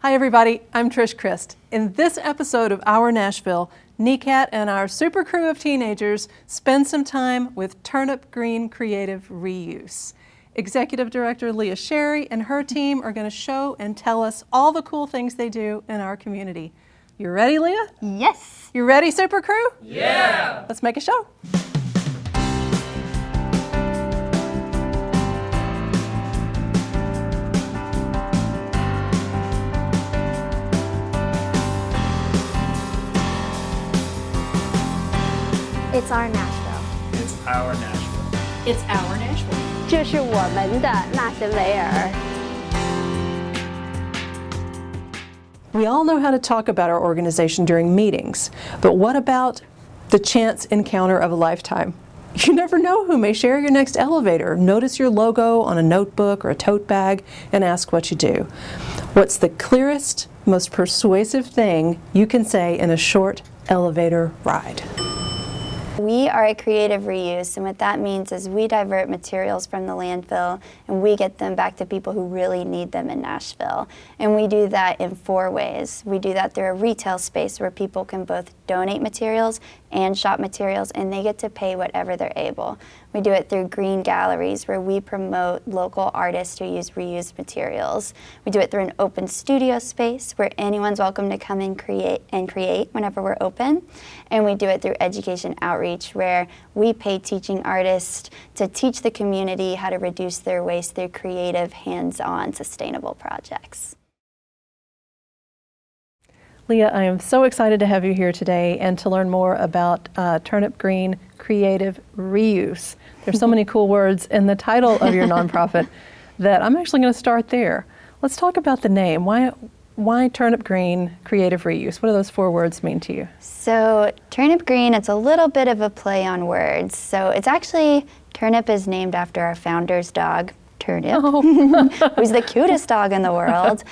Hi everybody, I'm Trish Christ. In this episode of Our Nashville, NECAT and our super crew of teenagers spend some time with Turnip Green Creative Reuse. Executive Director Leah Sherry and her team are going to show and tell us all the cool things they do in our community. You ready, Leah? Yes. You ready, super crew? Yeah! Let's make a show. It's our Nashville. It's our Nashville. It's our Nashville. 这是我们的纳什维尔。 We all know how to talk about our organization during meetings, but what about the chance encounter of a lifetime? You never know who may share your next elevator, notice your logo on a notebook or a tote bag, and ask what you do. What's the clearest, most persuasive thing you can say in a short elevator ride? We are a creative reuse, and what that means is we divert materials from the landfill and we get them back to people who really need them in Nashville. And we do that in 4 ways. We do that through a retail space where people can both donate materials and shop materials, and they get to pay whatever they're able. We do it through green galleries where we promote local artists who use reused materials. We do it through an open studio space where anyone's welcome to come and create whenever we're open. And we do it through education outreach where we pay teaching artists to teach the community how to reduce their waste through creative, hands-on, sustainable projects. Leah, I am so excited to have you here today and to learn more about Turnip Green Creative Reuse. There's so many cool words in the title of your nonprofit that I'm actually going to start there. Let's talk about the name. Why Turnip Green Creative Reuse? What do those 4 words mean to you? So Turnip Green, it's a little bit of a play on words. So it's actually, Turnip is named after our founder's dog, Turnip, who's the cutest dog in the world.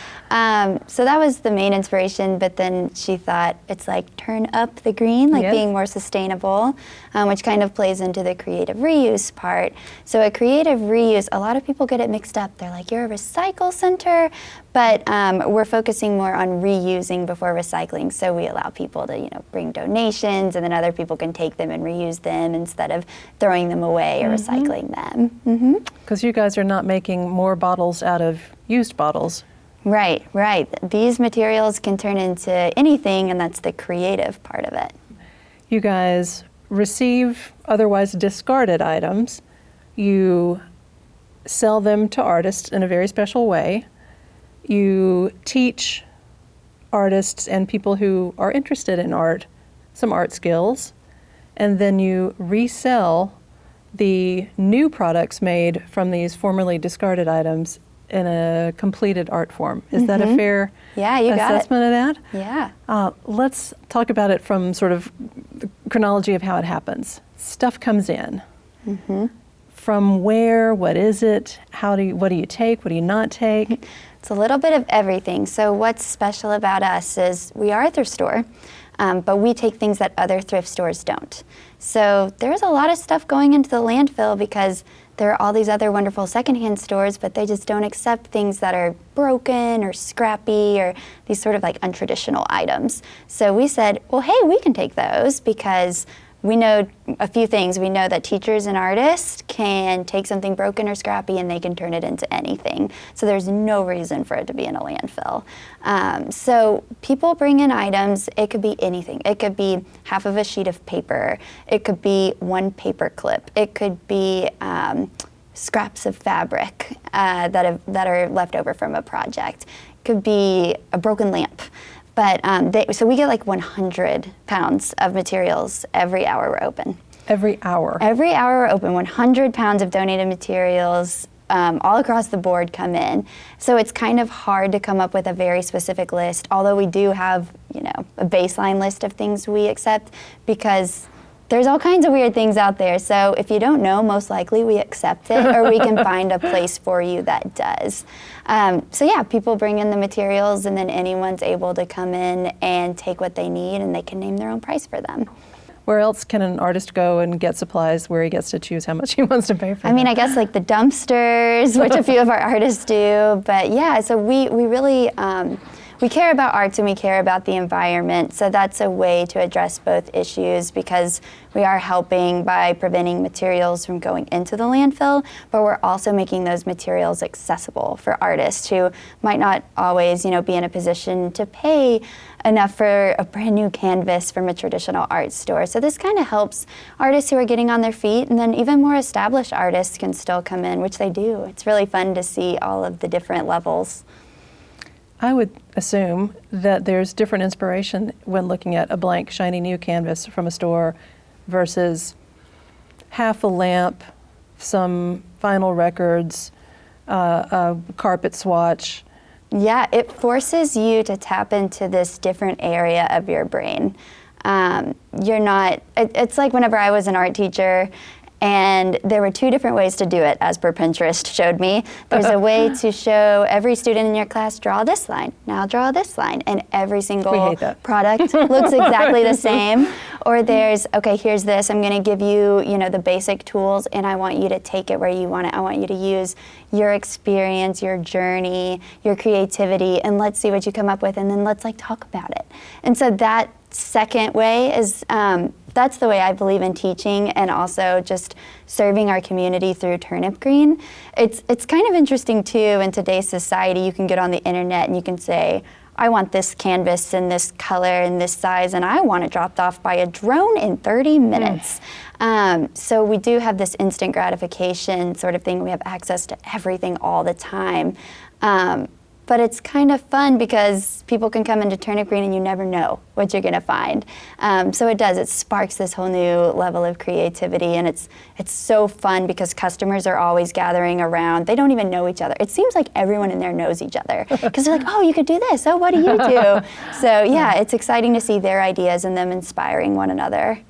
So that was the main inspiration, but then she thought it's like turn up the green, like being more sustainable, which kind of plays into the creative reuse part. So a creative reuse, a lot of people get it mixed up. They're like, you're a recycle center, but we're focusing more on reusing before recycling. So we allow people to, bring donations, and then other people can take them and reuse them instead of throwing them away or recycling them. Because you guys are not making more bottles out of used bottles. Right. These materials can turn into anything, and that's the creative part of it. You guys receive otherwise discarded items. You sell them to artists in a very special way. You teach artists and people who are interested in art some art skills, and then you resell the new products made from these formerly discarded items in a completed art form. Is that a fair assessment of that? Yeah. Let's talk about it from sort of the chronology of how it happens. Stuff comes in. From where? What is it? What do you take? What do you not take? It's a little bit of everything. So what's special about us is we are a thrift store, but we take things that other thrift stores don't. So there's a lot of stuff going into the landfill because there are all these other wonderful secondhand stores, but they just don't accept things that are broken or scrappy or these sort of like untraditional items. So we said, well, hey, we can take those because we know a few things. We know that teachers and artists can take something broken or scrappy and they can turn it into anything. So there's no reason for it to be in a landfill. So people bring in items. It could be anything. It could be half of a sheet of paper. It could be 1 paper clip. It could be scraps of fabric that are left over from a project. It could be a broken lamp. But so we get like 100 pounds of materials every hour we're open. Every hour? Every hour we're open, 100 pounds of donated materials all across the board come in. So it's kind of hard to come up with a very specific list, although we do have, a baseline list of things we accept because there's all kinds of weird things out there. So if you don't know, most likely we accept it or we can find a place for you that does. So yeah, people bring in the materials and then anyone's able to come in and take what they need and they can name their own price for them. Where else can an artist go and get supplies where he gets to choose how much he wants to pay for them? I mean, I guess like the dumpsters, which a few of our artists do. But yeah, so we really we care about arts and we care about the environment. So that's a way to address both issues, because we are helping by preventing materials from going into the landfill, but we're also making those materials accessible for artists who might not always, be in a position to pay enough for a brand new canvas from a traditional art store. So this kind of helps artists who are getting on their feet, and then even more established artists can still come in, which they do. It's really fun to see all of the different levels. I would assume that there's different inspiration when looking at a blank, shiny new canvas from a store versus half a lamp, some vinyl records, a carpet swatch. Yeah, it forces you to tap into this different area of your brain. It's like whenever I was an art teacher, and there were two different ways to do it, as per Pinterest showed me. There's a way to show every student in your class, draw this line, now draw this line, and every single product looks exactly the same. Or there's, okay, here's this, I'm gonna give you, the basic tools, and I want you to take it where you want it. I want you to use your experience, your journey, your creativity, and let's see what you come up with, and then let's talk about it. And so that second way is, that's the way I believe in teaching, and also just serving our community through Turnip Green. It's kind of interesting too, in today's society, you can get on the internet and you can say, I want this canvas in this color and this size, and I want it dropped off by a drone in 30 minutes. So we do have this instant gratification sort of thing. We have access to everything all the time. But it's kind of fun because people can come into Turnip Green and you never know what you're gonna find. So it sparks this whole new level of creativity, and it's so fun because customers are always gathering around. They don't even know each other. It seems like everyone in there knows each other because they're like, oh, you could do this, oh, what do you do? So yeah, it's exciting to see their ideas and them inspiring one another.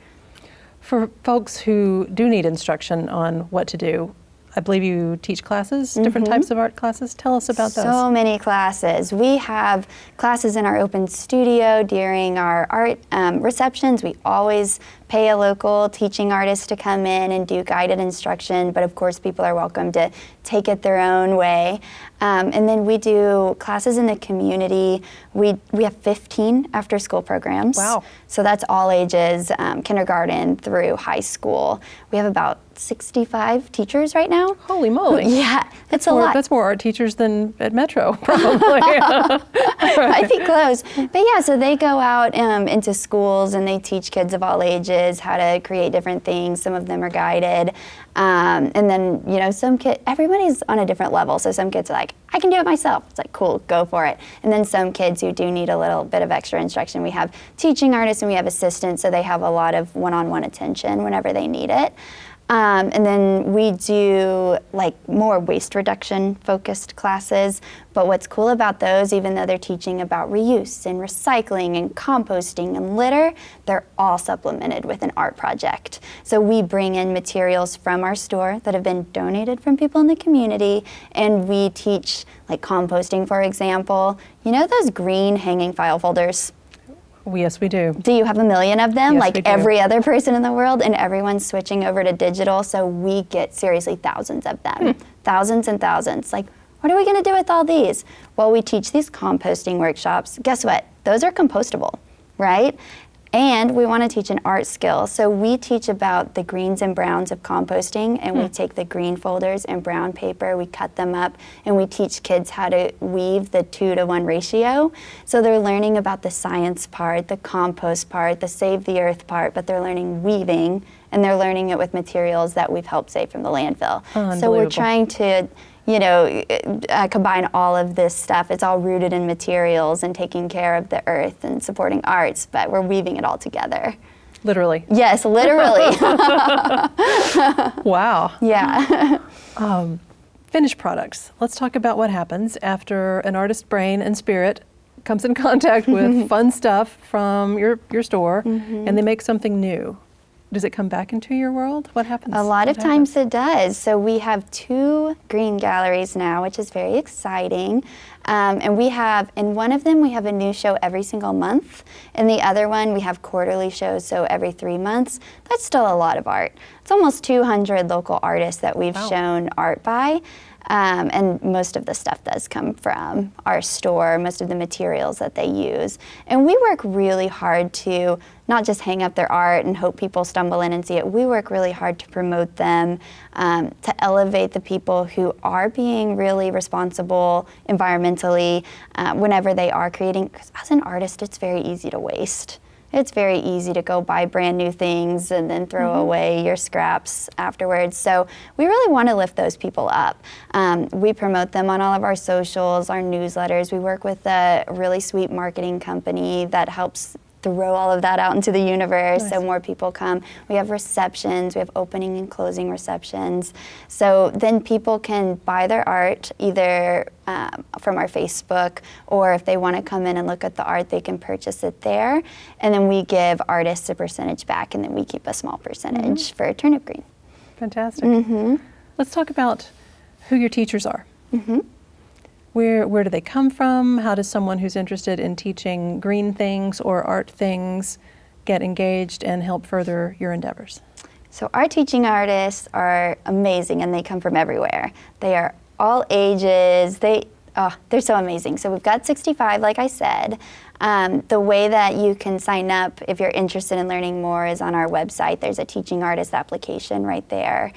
For folks who do need instruction on what to do, I believe you teach classes, different types of art classes. Tell us about those. So many classes. We have classes in our open studio during our art receptions. We always pay a local teaching artist to come in and do guided instruction, but of course people are welcome to take it their own way. And then we do classes in the community. We have 15 after school programs. Wow. So that's all ages, kindergarten through high school. We have about 65 teachers right now. Holy moly. Yeah, it's a lot. That's more art teachers than at Metro, probably. I think close. But yeah, so they go out into schools and they teach kids of all ages how to create different things. Some of them are guided. And then, some kids, everybody's on a different level. So some kids are like, I can do it myself. It's like, cool, go for it. And then some kids who do need a little bit of extra instruction. We have teaching artists and we have assistants, so they have a lot of one-on-one attention whenever they need it. And then we do more waste reduction focused classes. But what's cool about those, even though they're teaching about reuse and recycling and composting and litter, they're all supplemented with an art project. So we bring in materials from our store that have been donated from people in the community, and we teach composting, for example. You know those green hanging file folders? Yes, we do. Do you have a million of them, Yes, like we do. every other person in the world, and everyone's switching over to digital, so we get seriously thousands of them, thousands and thousands. What are we gonna do with all these? Well, we teach these composting workshops. Guess what? Those are compostable, right? And we want to teach an art skill. So we teach about the greens and browns of composting, and we take the green folders and brown paper, we cut them up, and we teach kids how to weave the 2-to-1 ratio. So they're learning about the science part, the compost part, the save the earth part, but they're learning weaving, and they're learning it with materials that we've helped save from the landfill. So we're trying to combine all of this stuff. It's all rooted in materials and taking care of the earth and supporting arts, but we're weaving it all together. Literally. Yes, literally. Wow. Yeah. Finished products. Let's talk about what happens after an artist's brain and spirit comes in contact with fun stuff from your store, and they make something new. Does it come back into your world? What happens? A lot of times it does. So we have 2 green galleries now, which is very exciting. And we have, in one of them, we have a new show every single month. In the other one, we have quarterly shows, so every 3 months. That's still a lot of art. It's almost 200 local artists that we've shown art by. And most of the stuff does come from our store, most of the materials that they use. And we work really hard to not just hang up their art and hope people stumble in and see it. We work really hard to promote them, to elevate the people who are being really responsible environmentally whenever they are creating. 'Cause as an artist, it's very easy to waste. It's very easy to go buy brand new things and then throw away your scraps afterwards. So we really want to lift those people up. We promote them on all of our socials, our newsletters. We work with a really sweet marketing company that helps throw all of that out into the universe so more people come. We have receptions, we have opening and closing receptions. So then people can buy their art either from our Facebook, or if they want to come in and look at the art, they can purchase it there. And then we give artists a percentage back, and then we keep a small percentage for Turnip Green. Fantastic. Let's talk about who your teachers are. Where do they come from? How does someone who's interested in teaching green things or art things get engaged and help further your endeavors? So our teaching artists are amazing, and they come from everywhere. They are all ages. They're so amazing. So we've got 65, like I said. The way that you can sign up if you're interested in learning more is on our website. There's a teaching artist application right there.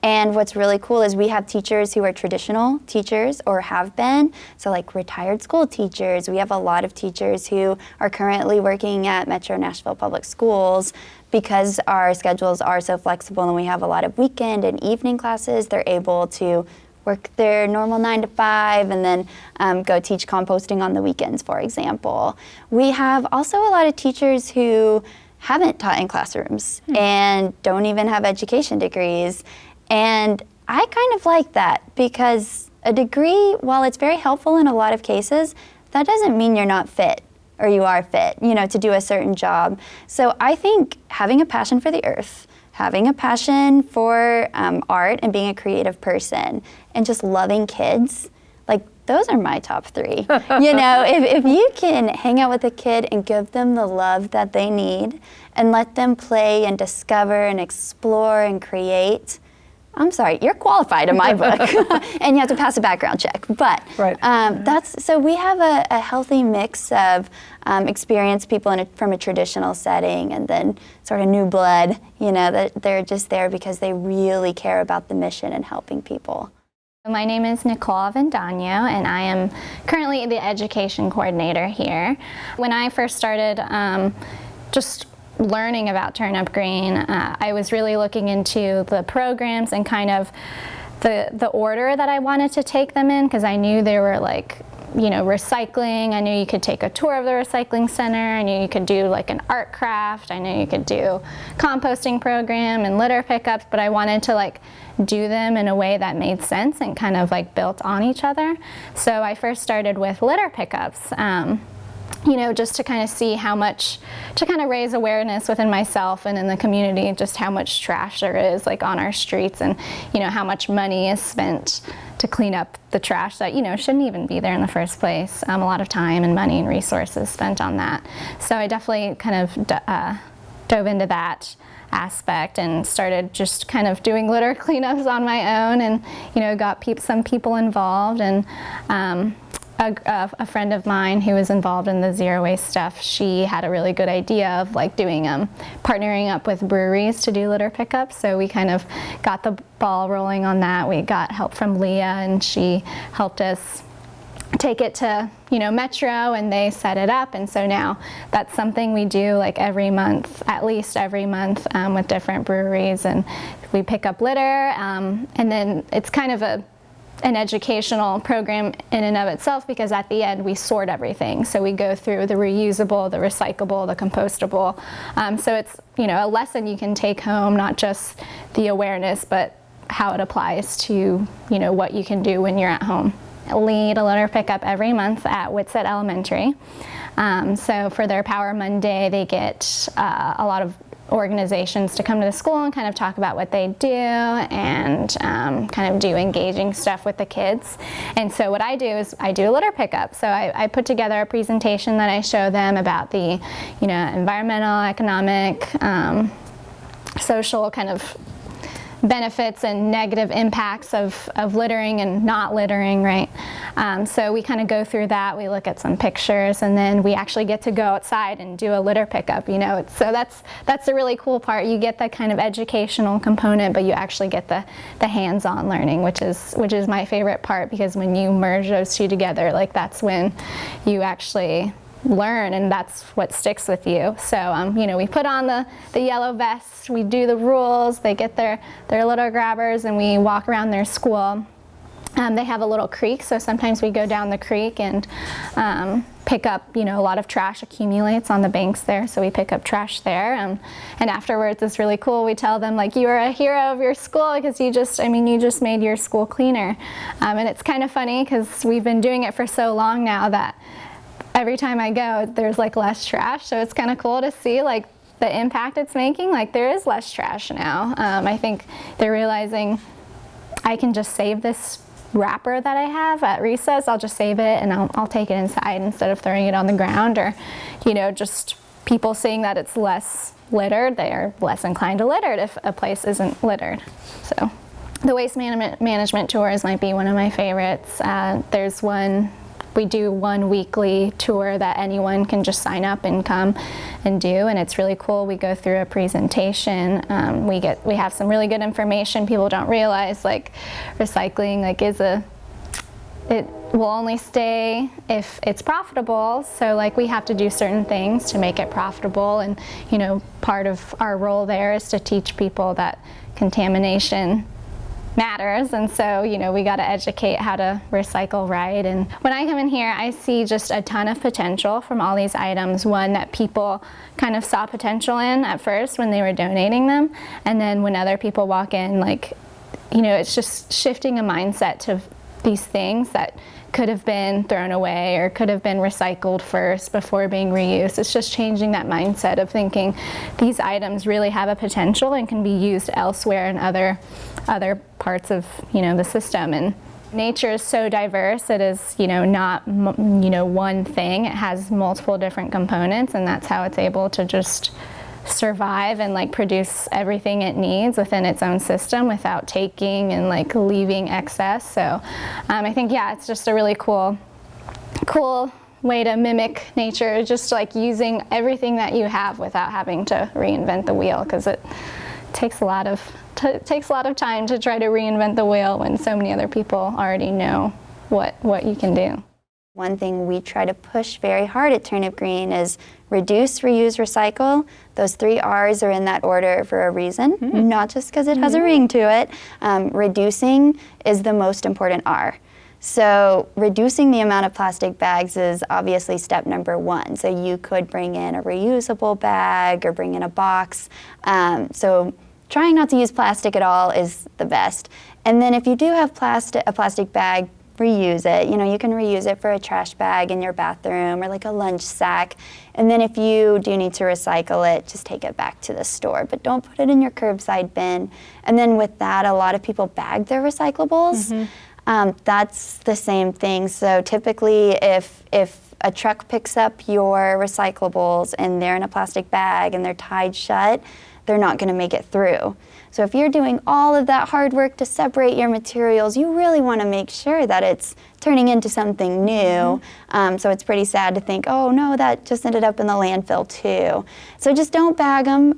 And what's really cool is we have teachers who are traditional teachers or have been, so like retired school teachers. We have a lot of teachers who are currently working at Metro Nashville Public Schools. Because our schedules are so flexible and we have a lot of weekend and evening classes, they're able to work their normal 9 to 5 and then go teach composting on the weekends, for example. We have also a lot of teachers who haven't taught in classrooms and don't even have education degrees. And I kind of like that, because a degree, while it's very helpful in a lot of cases, that doesn't mean you're not fit or you are fit, to do a certain job. So I think having a passion for the earth, having a passion for art and being a creative person, and just loving kids, like those are my top 3. If you can hang out with a kid and give them the love that they need and let them play and discover and explore and create, I'm sorry, you're qualified in my book, and you have to pass a background check. But so we have a healthy mix of experienced people from a traditional setting, and then sort of new blood, that they're just there because they really care about the mission and helping people. My name is Nicole Avendano, and I am currently the education coordinator here. When I first started just learning about Turnip Green, I was really looking into the programs and kind of the order that I wanted to take them in, because I knew there were recycling. I knew you could take a tour of the recycling center. I knew you could do like an art craft. I knew you could do composting program and litter pickups, but I wanted to do them in a way that made sense and kind of built on each other. So I first started with litter pickups. Just to kind of see how much, to kind of raise awareness within myself and in the community, just how much trash there is on our streets, and how much money is spent to clean up the trash that shouldn't even be there in the first place. A lot of time and money and resources spent on that. So I definitely kind of dove into that aspect and started just kind of doing litter cleanups on my own, and got some people involved. And a friend of mine who was involved in the zero waste stuff, she had a really good idea of doing partnering up with breweries to do litter pickups. So we kind of got the ball rolling on that. We got help from Leah, and she helped us take it to Metro, and they set it up. And so now that's something we do every month, at least every month, with different breweries, and we pick up litter, and then it's kind of an educational program in and of itself, because at the end we sort everything. So we go through the reusable, the recyclable, the compostable. So it's a lesson you can take home, not just the awareness, but how it applies to what you can do when you're at home. I lead a litter pickup every month at Whitsett Elementary. So for their Power Monday, they get a lot of organizations to come to the school and kind of talk about what they do, and kind of do engaging stuff with the kids. And so what I do is I do a litter pickup. So I put together a presentation that I show them about the environmental, economic, social kind of benefits and negative impacts of littering and not littering, right? So we kind of go through that. We look at some pictures, and then we actually get to go outside and do a litter pickup. So that's the really cool part. You get that kind of educational component, but you actually get the hands-on learning, which is my favorite part, because when you merge those two together, like that's when you actually learn, and that's what sticks with you. So we put on the yellow vest, we do the rules, they get their litter grabbers, and we walk around their school. They have a little creek, so sometimes we go down the creek and pick up, a lot of trash accumulates on the banks there, so we pick up trash there. And afterwards, it's really cool. We tell them, like, you are a hero of your school because you just made your school cleaner. And it's kind of funny because we've been doing it for so long now that every time I go, there's like less trash. So it's kind of cool to see like the impact it's making. Like there is less trash now. I think they're realizing I can just save this wrapper that I have at recess. I'll just save it and I'll take it inside instead of throwing it on the ground, or, just people seeing that it's less littered, they are less inclined to litter if a place isn't littered. So the waste management tours might be one of my favorites. We do one weekly tour that anyone can just sign up and come and do, and it's really cool. We go through a presentation. We have some really good information people don't realize, like recycling it will only stay if it's profitable. So like we have to do certain things to make it profitable, and part of our role there is to teach people that contamination matters, and so we got to educate how to recycle right. And when I come in here, I see just a ton of potential from all these items. One that people kind of saw potential in at first when they were donating them, and then when other people walk in, it's just shifting a mindset to these things that could have been thrown away or could have been recycled first before being reused. It's just changing that mindset of thinking these items really have a potential and can be used elsewhere in other parts of the system. And nature is so diverse. It is not one thing. It has multiple different components, and that's how it's able to just survive and produce everything it needs within its own system without taking and leaving excess. So I think it's just a really cool way to mimic nature, just using everything that you have without having to reinvent the wheel, because it takes a lot of time to try to reinvent the wheel when so many other people already know what you can do. One thing we try to push very hard at Turnip Green is reduce, reuse, recycle. Those 3 R's are in that order for a reason, not just because it has a ring to it. Reducing is the most important R. So reducing the amount of plastic bags is obviously step number 1. So you could bring in a reusable bag or bring in a box. So trying not to use plastic at all is the best. And then if you do have a plastic bag, reuse it. You can reuse it for a trash bag in your bathroom or a lunch sack. And then if you do need to recycle it, just take it back to the store, but don't put it in your curbside bin. And then with that, a lot of people bag their recyclables. That's the same thing. So typically if a truck picks up your recyclables and they're in a plastic bag and they're tied shut, they're not going to make it through. So if you're doing all of that hard work to separate your materials, you really want to make sure that it's turning into something new. So it's pretty sad to think, oh no, that just ended up in the landfill too. So just don't bag them.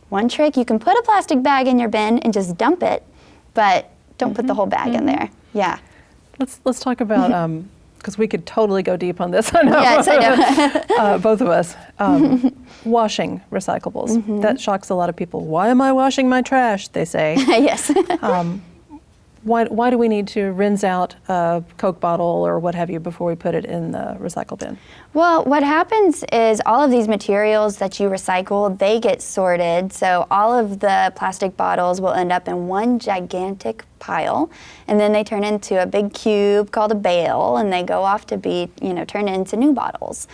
One trick, you can put a plastic bag in your bin and just dump it, but don't put the whole bag in there. Yeah. Let's talk about, because we could totally go deep on this. I know. Yes, I know. Both of us. Washing recyclables. That shocks a lot of people. Why am I washing my trash, they say. Yes. Why do we need to rinse out a Coke bottle or what have you before we put it in the recycle bin? Well, what happens is all of these materials that you recycle, they get sorted. So all of the plastic bottles will end up in one gigantic pile, and then they turn into a big cube called a bale, and they go off to be, turned into new bottles.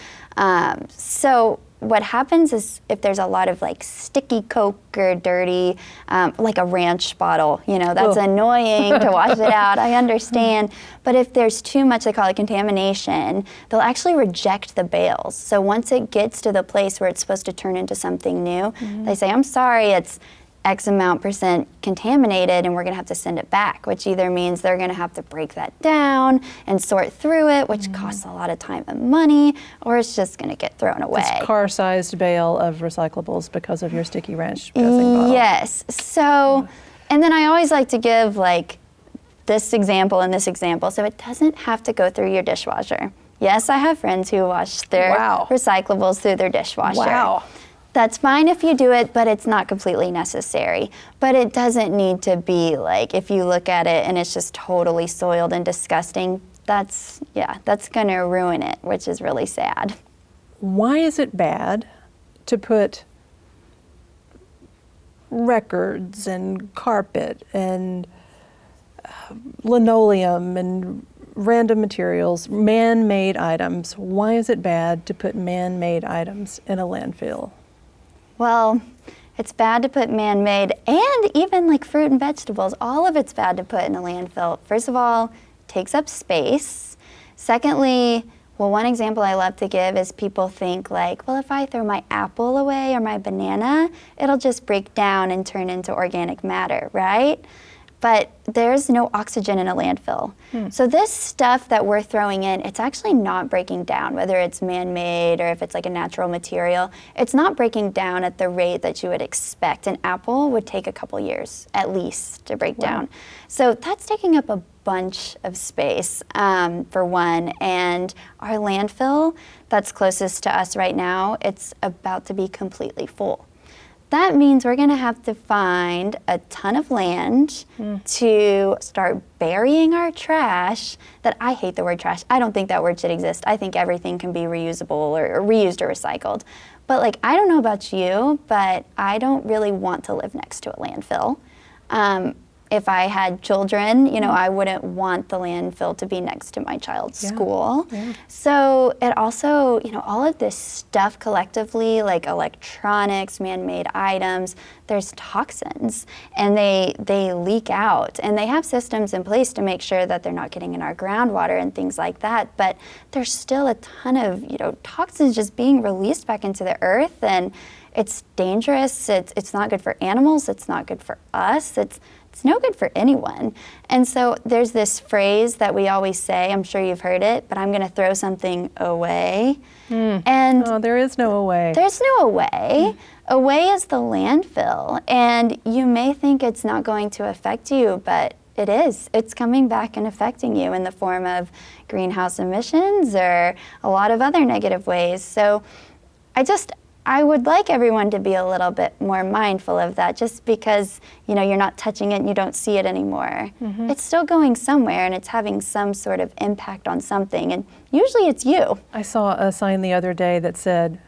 So what happens is if there's a lot of sticky Coke or dirty, like a ranch bottle, that's annoying to wash it out, I understand. But if there's too much, they call it contamination, they'll actually reject the bales. So once it gets to the place where it's supposed to turn into something new, they say, I'm sorry, X amount percent contaminated and we're going to have to send it back, which either means they're going to have to break that down and sort through it, which costs a lot of time and money, or it's just going to get thrown away. It's car-sized bale of recyclables because of your sticky ranch dressing bottle. Yes. So, and then I always like to give like this example and this example, so it doesn't have to go through your dishwasher. Yes, I have friends who wash their recyclables through their dishwasher. Wow. That's fine if you do it, but it's not completely necessary. But it doesn't need to be like, if you look at it and it's just totally soiled and disgusting, that's gonna ruin it, which is really sad. Why is it bad to put records and carpet and linoleum and random materials, man-made items? Why is it bad to put man-made items in a landfill? Well, it's bad to put man-made, and even like fruit and vegetables, all of it's bad to put in a landfill. First of all, it takes up space. Secondly, well, one example I love to give is people think like, well, if I throw my apple away or my banana, it'll just break down and turn into organic matter, right? But there's no oxygen in a landfill. So this stuff that we're throwing in, it's actually not breaking down, whether it's man-made or if it's like a natural material. It's not breaking down at the rate that you would expect. An apple would take a couple years, at least, to break down. So that's taking up a bunch of space, for one. And our landfill that's closest to us right now, it's about to be completely full. That means we're gonna have to find a ton of land to start burying our trash. That I hate the word trash. I don't think that word should exist. I think everything can be reusable or reused or recycled. But like, I don't know about you, but I don't really want to live next to a landfill. If I had children, you know, I wouldn't want the landfill to be next to my child's school. So it also, you know, all of this stuff collectively, like electronics, man-made items, there's toxins and they leak out, and they have systems in place to make sure that they're not getting in our groundwater and things like that, but there's still a ton of, you know, toxins just being released back into the earth, and it's dangerous. It's not good for animals, it's not good for us, it's no good for anyone. And so there's this phrase that we always say, I'm sure you've heard it, but I'm gonna throw something away. And there is no away. There's no away. Away is the landfill. And you may think it's not going to affect you, but it is. It's coming back and affecting you in the form of greenhouse emissions or a lot of other negative ways. So I would like everyone to be a little bit more mindful of that, just because, you know, you're not touching it and you don't see it anymore. It's still going somewhere and it's having some sort of impact on something, and usually it's you. I saw a sign the other day that said,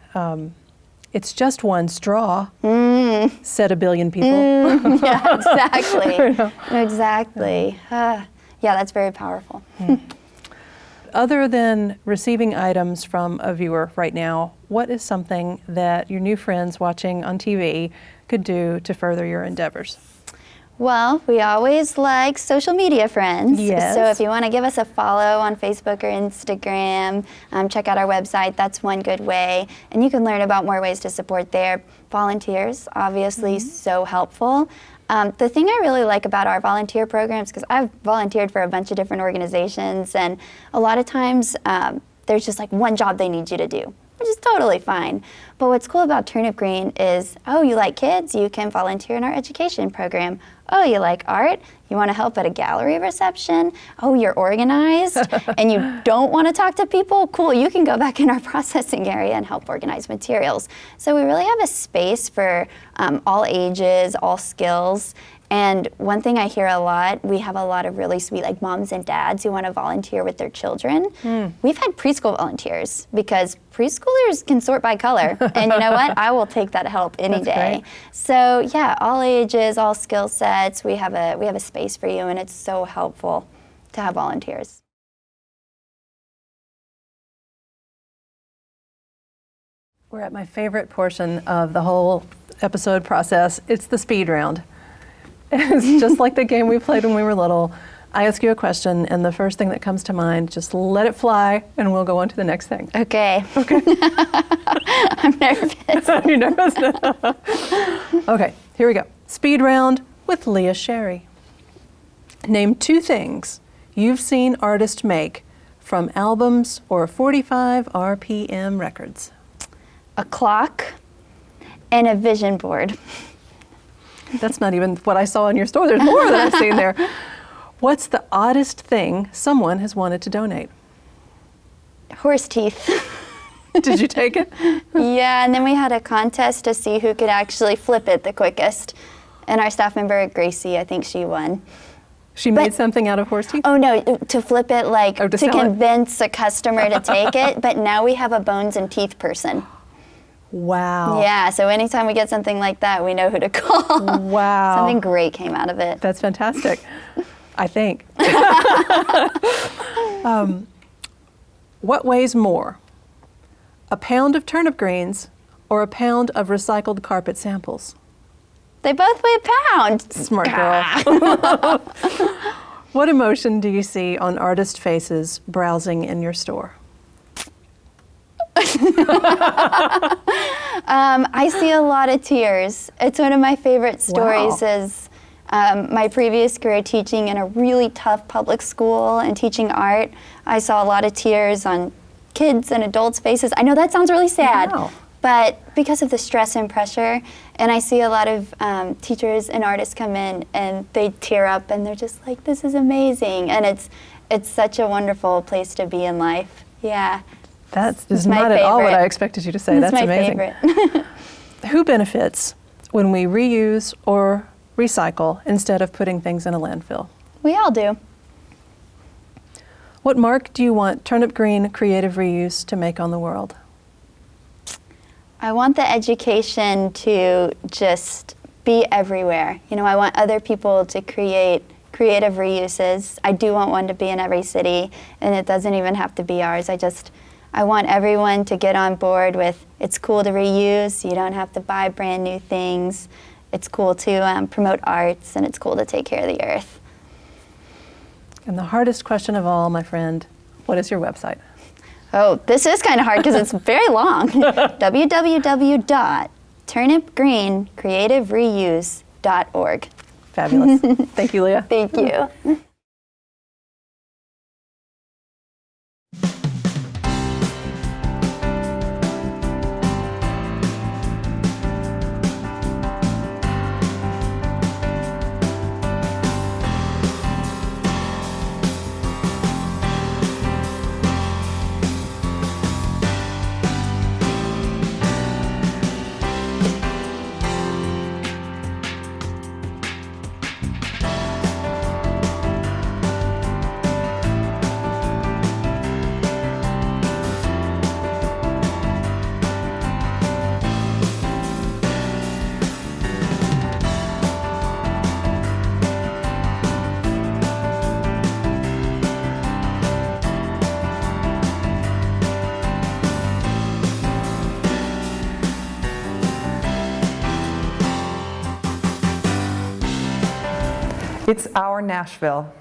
it's just one straw, said a billion people. Yeah, exactly. Exactly. Yeah, that's very powerful. Other than receiving items from a viewer right now, what is something that your new friends watching on TV could do to further your endeavors? Well, we always like social media friends. Yes. So if you want to give us a follow on Facebook or Instagram, check out our website. That's one good way. And you can learn about more ways to support there. Volunteers, obviously, so helpful. The thing I really like about our volunteer programs, because I've volunteered for a bunch of different organizations, and a lot of times there's just like one job they need you to do, which is totally fine. But what's cool about Turnip Green is, oh, you like kids? You can volunteer in our education program. Oh, you like art? You want to help at a gallery reception? Oh, you're organized and you don't want to talk to people? Cool, you can go back in our processing area and help organize materials. So we really have a space for all ages, all skills. And one thing I hear a lot, we have a lot of really sweet like moms and dads who want to volunteer with their children. We've had preschool volunteers because preschoolers can sort by color. And you know what? I will take that help any That's day. great. So yeah, all ages, all skill sets, we have a space for you, and it's so helpful to have volunteers. We're at my favorite portion of the whole episode process. It's the speed round. It's just like the game we played when we were little. I ask you a question, and the first thing that comes to mind, just let it fly, and we'll go on to the next thing. Okay. I'm nervous. You're nervous? Okay, here we go. Speed round with Leah Sherry. Name 2 things you've seen artists make from albums or 45 RPM records. A clock and a vision board. That's not even what I saw in your store. There's more that I've seen there. What's the oddest thing someone has wanted to donate? Horse teeth. Did you take it? Yeah, and then we had a contest to see who could actually flip it the quickest. And our staff member, Gracie, I think she won. She made something out of horse teeth? Oh no, to flip it, like Oh, to to sell it. convince a customer to take it, but now we have a bones and teeth person. Wow. Yeah, so anytime we get something like that, we know who to call. Wow. Something great came out of it. That's fantastic, I think. What weighs more, a pound of turnip greens or a pound of recycled carpet samples? They both weigh a pound. Smart girl. What emotion do you see on artist faces browsing in your store? I see a lot of tears. It's one of my favorite stories. Wow. Is my previous career teaching in a really tough public school and teaching art. I saw a lot of tears on kids and adults' faces. I know that sounds really sad, Wow. but because of the stress and pressure, and I see a lot of teachers and artists come in and they tear up and they're just like, "This is amazing," and it's such a wonderful place to be in life. Yeah. That is It's my not at all what favorite. I expected you to say. It's That's my amazing. favorite. Who benefits when we reuse or recycle instead of putting things in a landfill? We all do. What mark do you want Turnip Green Creative Reuse to make on the world? I want the education to just be everywhere. You know, I want other people to create creative reuses. I do want one to be in every city, and it doesn't even have to be ours. I want everyone to get on board with it's cool to reuse. You don't have to buy brand new things. It's cool to promote arts, and it's cool to take care of the earth. And the hardest question of all, my friend, what is your website? Oh, this is kind of hard because it's very long. www.turnipgreencreativereuse.org. Fabulous. Thank you, Leah. Thank you. It's our Nashville.